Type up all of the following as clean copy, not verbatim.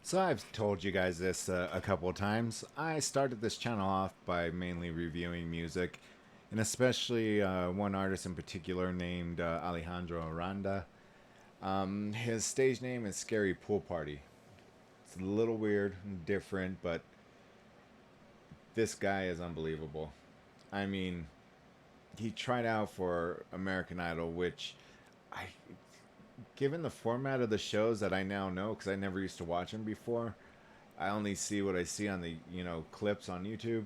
So I've told you guys this a couple of times. I started this channel off by mainly reviewing music, and especially one artist in particular named Alejandro Aranda. His stage name is Scarypoolparty. It's a little weird and different, but this guy is unbelievable. I mean, he tried out for American Idol, which I, given the format of the shows that I now know, because I never used to watch them before, I only see what I see on the clips on YouTube.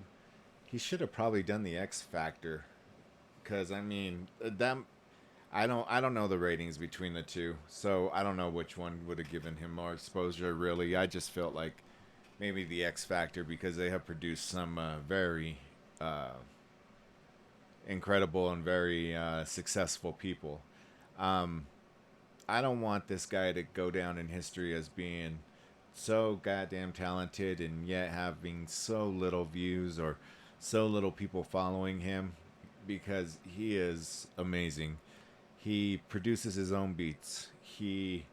He should have probably done the X Factor, because I mean that I don't know the ratings between the two, so I don't know which one would have given him more exposure. Really, I just felt like maybe the X Factor because they have produced some very incredible and very successful people. Um, I don't want this guy to go down in history as being so goddamn talented and yet having so little views or so little people following him, because he is amazing. He produces his own beats. He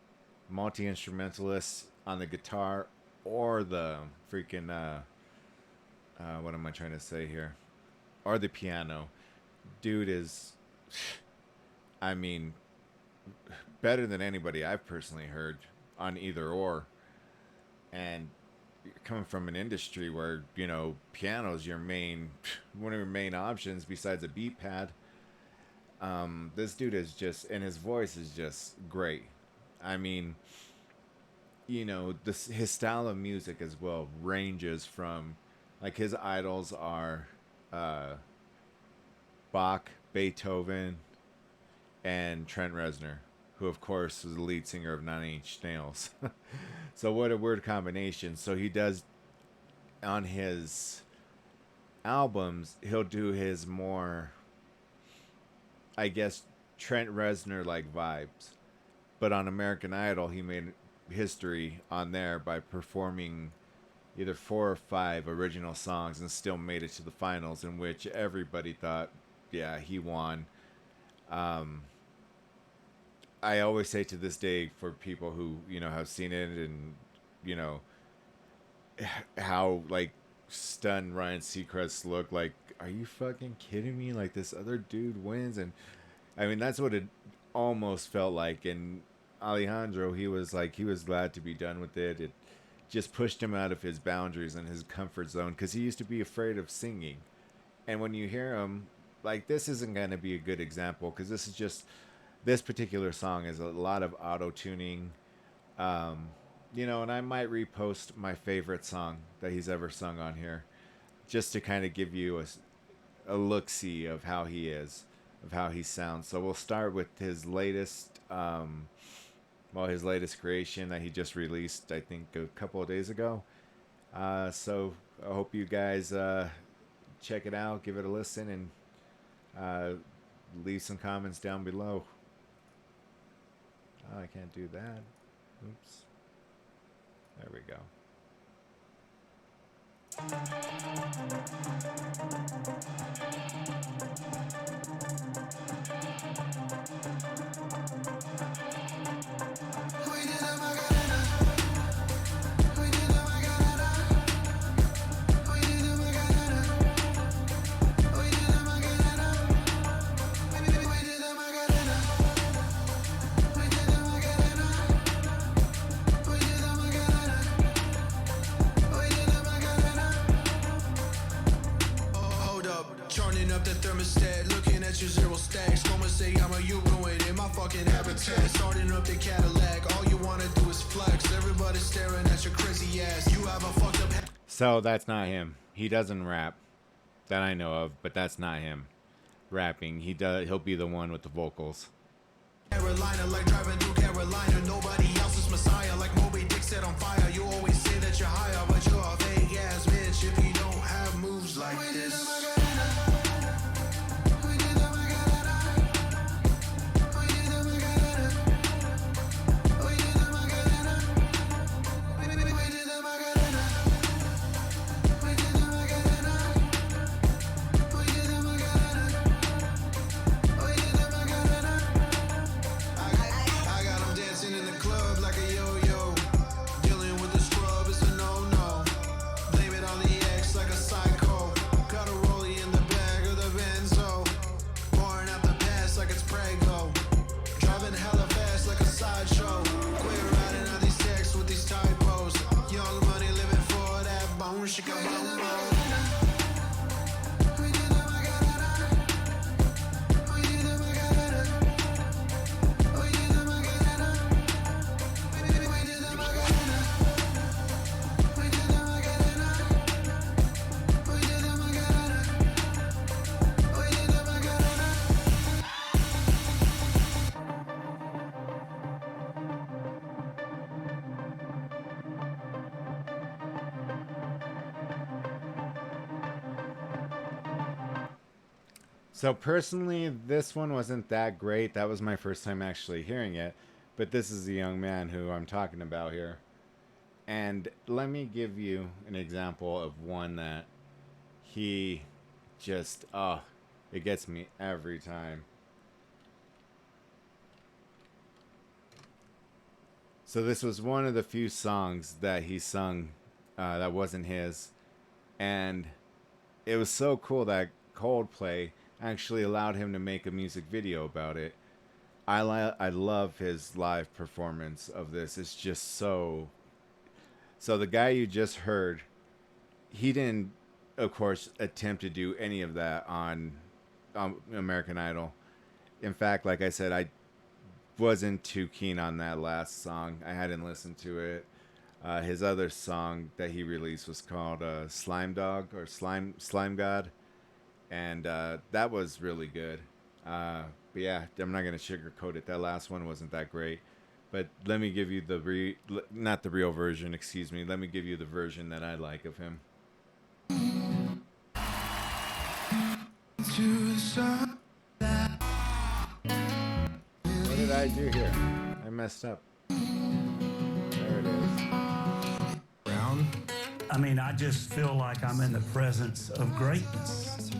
multi-instrumentalist on the guitar or the freaking what am I trying to say here? Or the piano. Dude is, I mean, better than anybody I've personally heard on either or. And coming from an industry where piano is your main one of your main options besides a beat pad, this dude is just, and his voice is just great. I mean, his style of music as well ranges from, like, his idols are Bach, Beethoven, and Trent Reznor, who of course was the lead singer of Nine Inch Nails. So what a weird combination. So he does, on his albums, he'll do his more, I guess, Trent Reznor like vibes. But on American Idol, he made history on there by performing either 4 or 5 original songs and still made it to the finals, in which everybody thought, yeah, he won. Um, I always say to this day, for people who have seen it, and you know how like stunned Ryan Seacrest looked, like, are you fucking kidding me? Like, this other dude wins. And I mean, that's what it almost felt like. And Alejandro, he was glad to be done with it. It just pushed him out of his boundaries and his comfort zone, because he used to be afraid of singing. And when you hear him, like, this isn't going to be a good example, because this particular song is a lot of auto tuning. And I might repost my favorite song that he's ever sung on here, just to kind of give you a look-see of how he is, of how he sounds. So we'll start with his latest, his latest creation that he just released, I think, a couple of days ago. So I hope you guys check it out, give it a listen, and leave some comments down below. Oh, I can't do that. Oops. There we go. The thermostat, looking at your zero stacks. Gonna say I'm a you ruined in my fucking habitat. Starting up the Cadillac, all you wanna do is flex. Everybody staring at your crazy ass. You have a fucked up. So that's not him. He doesn't rap, that I know of, but that's not him rapping. He'll be the one with the vocals. Carolina, like driving through Carolina. Nobody else is Messiah, like Moby Dick set on fire. You always say that you're higher, but you're a fake ass bitch if you don't have moves like this. I got them dancing in the club like a yo-yo. So personally, this one wasn't that great. That was my first time actually hearing it. But this is the young man who I'm talking about here. And let me give you an example of one that he just, it gets me every time. So this was one of the few songs that he sung that wasn't his. And it was so cool that Coldplay actually allowed him to make a music video about it. I love his live performance of this. It's just so. So the guy you just heard, he didn't, of course, attempt to do any of that on American Idol. In fact, like I said, I wasn't too keen on that last song. I hadn't listened to it. His other song that he released was called Slime Dog or Slime God, and that was really good. But yeah, I'm not gonna sugarcoat it. That last one wasn't that great. But let me give you not the real version, excuse me. Let me give you the version that I like of him. What did I do here? I messed up. There it is. I mean, I just feel like I'm in the presence of greatness.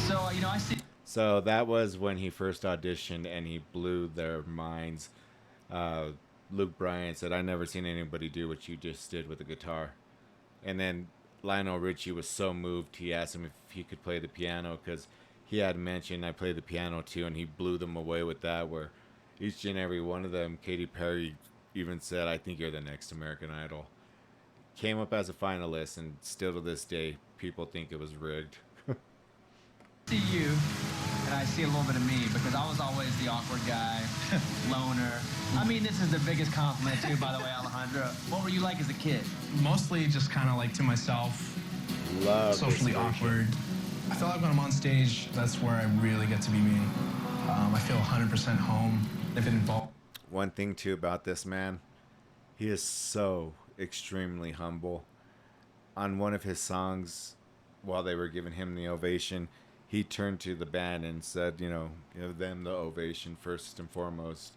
So, I see. So that was when he first auditioned and he blew their minds. Luke Bryan said, "I've never seen anybody do what you just did with the guitar." And then Lionel Richie was so moved, he asked him if he could play the piano because he had mentioned I play the piano too, and he blew them away with that, where each and every one of them, Katy Perry even said, "I think you're the next American Idol." Came up as a finalist, and still to this day, people think it was rigged. See you, and I see a little bit of me, because I was always the awkward guy, loner. I mean, this is the biggest compliment too, by the way, Alejandro. What were you like as a kid? Mostly just kind of like to myself, Love socially awkward. I feel like when I'm on stage, that's where I really get to be me. I feel 100% home. If it involves. One thing too about this man, he is so extremely humble. On one of his songs, while they were giving him the ovation, he turned to the band and said, give them the ovation first and foremost.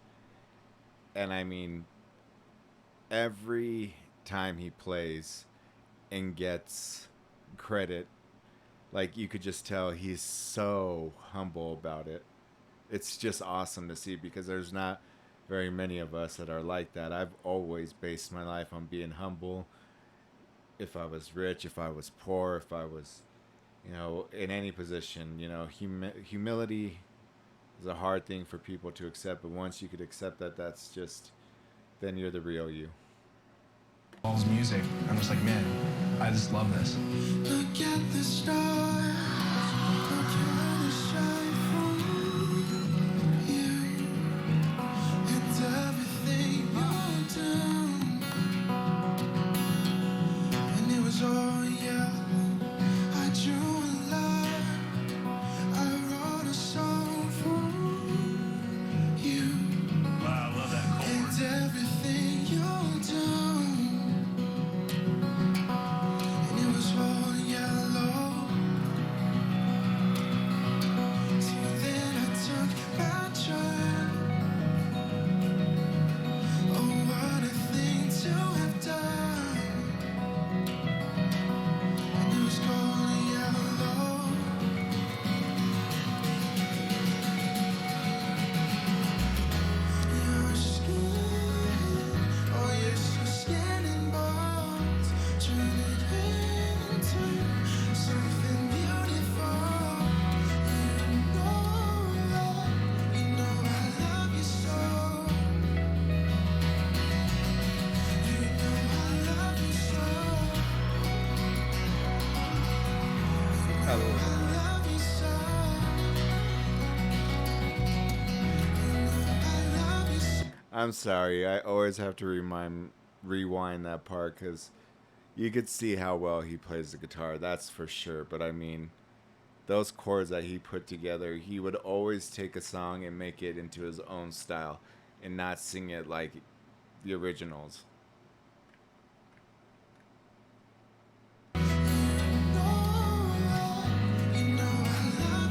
And I mean, every time he plays and gets credit, like you could just tell he's so humble about it. It's just awesome to see, because there's not very many of us that are like that. I've always based my life on being humble. If I was rich, if I was poor, if I was, in any position, humility is a hard thing for people to accept. But once you could accept that, then you're the real you. Involves music. I'm just like, man, I just love this. Look at the stars. Look how they shine from you. And everything you do. And it was all yellow. I drew a line. I wrote a song for you. Wow, I love that chord. And everything you do. And it was all yellow. So then I took my turn. Oh, what a thing to have done. And it was all yellow. Your skin, oh, you're so skin and bones. Turn it into something beautiful. You know I love you so. You know I love you so. I love you so. I love you so. I'm sorry, I always have to rewind that part, because you could see how well he plays the guitar, that's for sure. But I mean, those chords that he put together, he would always take a song and make it into his own style and not sing it like the originals. You know I love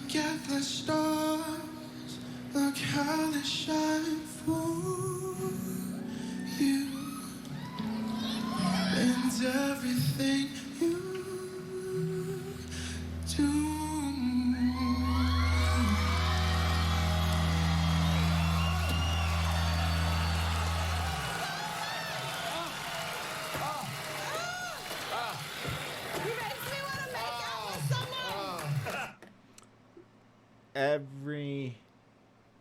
Look at the stars, look how they shine for you. And everything you do.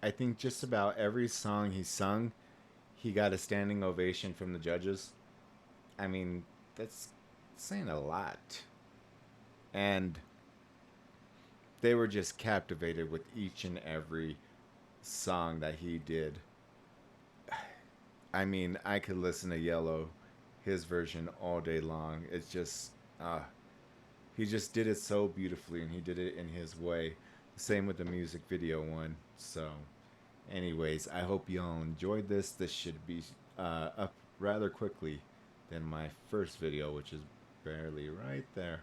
I think just about every song he sung, he got a standing ovation from the judges. I mean, that's saying a lot. And they were just captivated with each and every song that he did. I mean, I could listen to Yellow, his version, all day long. It's just, he just did it so beautifully, and he did it in his way. Same with the music video one. So, anyways, I hope y'all enjoyed this. This should be up rather quickly than my first video, which is barely right there.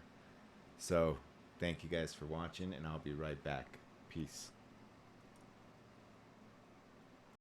So, thank you guys for watching, and I'll be right back. Peace.